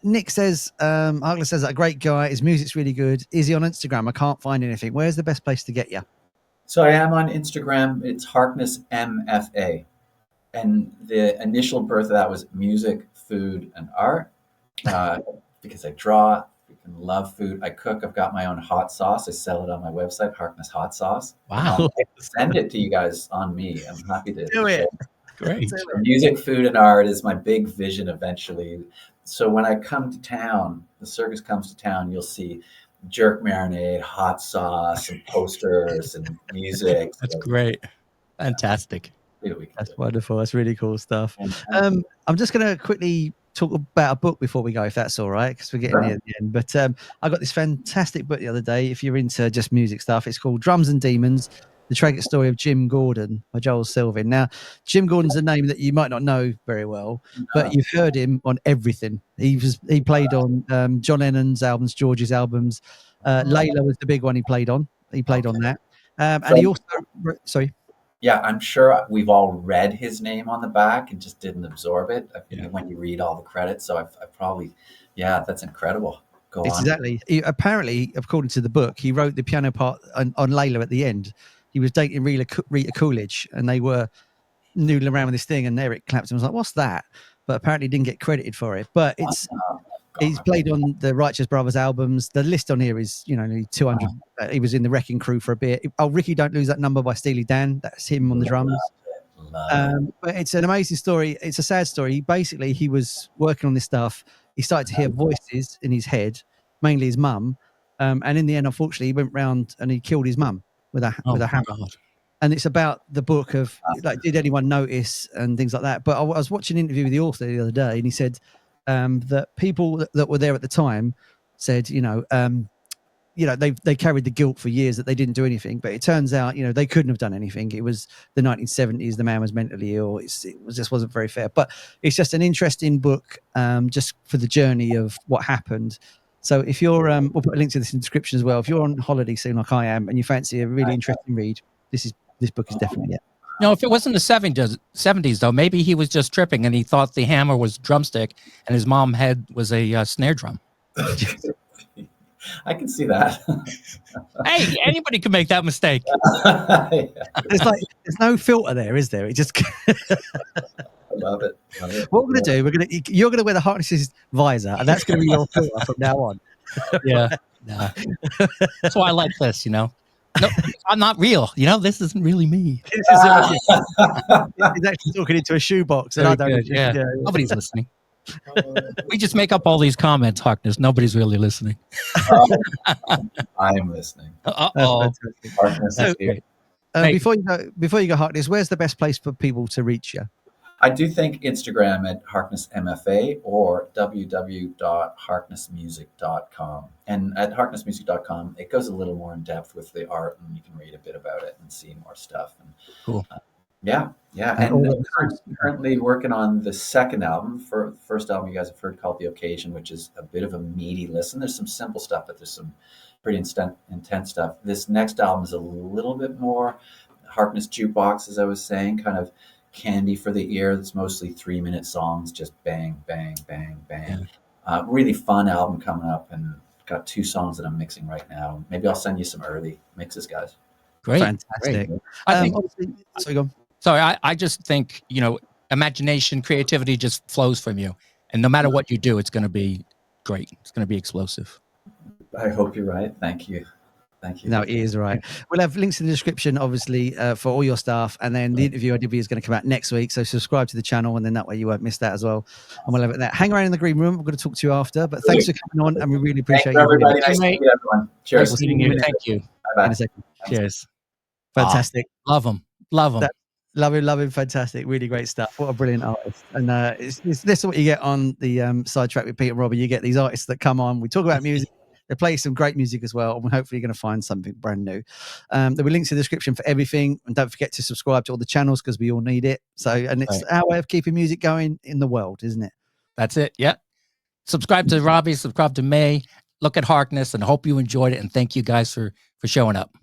Speaker 2: Nick says, Harkness says, a great guy. His music's really good. Is he on Instagram? I can't find anything. Where's the best place to get you?
Speaker 4: So I am on Instagram. It's Harkness MFA. And the initial birth of that was music, food, and art. Because I draw, freaking love food. I cook. I've got my own hot sauce. I sell it on my website, Harkness Hot Sauce.
Speaker 1: Wow.
Speaker 4: I'll send it to you guys on me. I'm happy to
Speaker 2: Do it.
Speaker 1: Great.
Speaker 4: Music, food, and art is my big vision eventually. So when I come to town, the circus comes to town, you'll see jerk marinade, hot sauce, and posters and music.
Speaker 1: That's great. Fantastic.
Speaker 2: That's wonderful. That's really cool stuff.
Speaker 4: And
Speaker 2: I'm just going to quickly talk about a book before we go, if that's all right, because we're getting near the end. But I got this fantastic book the other day. If you're into just music stuff, it's called Drums and Demons: The Tragic Story of Jim Gordon by Joel Selvin. Now, Jim Gordon's a name that you might not know very well, but you've heard him on everything. He played on John Lennon's albums, George's albums. Layla was the big one he played on. He played on that. And he also, sorry.
Speaker 4: Yeah, I'm sure we've all read his name on the back and just didn't absorb it when you read all the credits. So I've probably, that's incredible. Go on.
Speaker 2: Exactly. Apparently, according to the book, he wrote the piano part on Layla at the end. He was dating Rita Coolidge, and they were noodling around with this thing, and Eric Clapton was like, "What's that?" But apparently didn't get credited for it. But he's played on the Righteous Brothers albums. The list on here is, nearly 200. He was in the Wrecking Crew for a bit. Oh, Ricky Don't Lose That Number by Steely Dan. That's him on the drums. But it's an amazing story. It's a sad story. Basically, he was working on this stuff. He started to hear voices in his head, mainly his mum. And in the end, unfortunately, he went round and he killed his mum with a hammer.
Speaker 1: God.
Speaker 2: And it's about the book of, like, did anyone notice and things like that. But I was watching an interview with the author the other day, and he said that people that were there at the time said, they carried the guilt for years that they didn't do anything. But it turns out, they couldn't have done anything. It was the 1970s. The man was mentally ill. It just wasn't very fair. But it's just an interesting book, just for the journey of what happened. So if you're, we'll put a link to this in the description as well. If you're on holiday soon, like I am, and you fancy a really interesting read, this book is definitely it.
Speaker 1: No, if it wasn't the 70s, though, maybe he was just tripping and he thought the hammer was a drumstick and his mom head was a snare drum.
Speaker 4: I can see that.
Speaker 2: Hey,
Speaker 1: anybody can make that mistake.
Speaker 2: There's no filter there, is there? It just.
Speaker 4: I love it.
Speaker 2: What we're going to do, you're going to wear the Harkness's visor, and that's going to be your filter from now on.
Speaker 1: Yeah. Nah. That's why I like this, No, I'm not real. This isn't really me.
Speaker 2: He's actually talking into a shoebbox. And I don't.
Speaker 1: Yeah. Nobody's listening. We just make up all these comments, Harkness. Nobody's really listening.
Speaker 4: I am listening.
Speaker 2: Harkness is here. Before you go, Harkness, where's the best place for people to reach you?
Speaker 4: I do think Instagram at Harkness MFA or www.harknessmusic.com. And at harknessmusic.com, it goes a little more in depth with the art, and you can read a bit about it and see more stuff. And,
Speaker 1: cool.
Speaker 4: And currently working on the second album. For the first album you guys have heard called The Occasion, which is a bit of a meaty listen. There's some simple stuff, but there's some pretty intense stuff. This next album is a little bit more Harkness jukebox, as I was saying, kind of candy for the ear. It's mostly 3-minute songs, just bang, bang, bang, bang. Yeah. Really fun album coming up, and got 2 songs that I'm mixing right now. Maybe I'll send you some early mixes, guys.
Speaker 1: Great.
Speaker 2: Fantastic.
Speaker 1: Great. I think,
Speaker 2: sorry, go on.
Speaker 1: Sorry, I just think, imagination, creativity just flows from you. And no matter what you do, it's going to be great. It's going to be explosive.
Speaker 4: I hope you're right. Thank you.
Speaker 2: No, it is right. We'll have links in the description, obviously, for all your stuff. And then the interview I did is going to come out next week. So subscribe to the channel, and then that way you won't miss that as well. And we'll have it there. Hang around in the green room. We're going to talk to you after. But thanks for coming on, and we really appreciate you.
Speaker 4: Everybody. Nice to meet everyone. Cheers.
Speaker 1: Thank you.
Speaker 2: Bye-bye. In a second.
Speaker 1: Cheers.
Speaker 2: Fantastic.
Speaker 1: Love them.
Speaker 2: Love him, fantastic, really great stuff. What a brilliant artist! And it's this is what you get on the Sidetrack with Pete and Robbie. You get these artists that come on, we talk about music, they play some great music as well, and we're hopefully going to find something brand new. There'll be links in the description for everything, and don't forget to subscribe to all the channels because we all need it. So, and it's our way of keeping music going in the world, isn't it?
Speaker 1: That's it. Yeah. Subscribe to Robbie, subscribe to May, look at Harkness, and hope you enjoyed it. And thank you guys for showing up.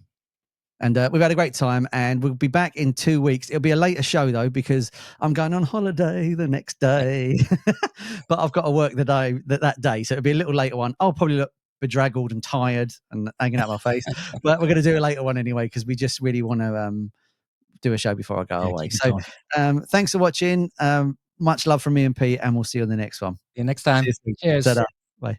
Speaker 2: And we've had a great time, and we'll be back in 2 weeks. It'll be a later show though, because I'm going on holiday the next day, but I've got to work the day that day, so it'll be a little later one. I'll probably look bedraggled and tired and hanging out my face, but we're going to do a later one anyway because we just really want to do a show before I go away. So thanks for watching. Much love from me and Pete, and we'll see you on the next one.
Speaker 1: See you next time.
Speaker 2: Cheers.
Speaker 1: Cheers.
Speaker 2: Bye.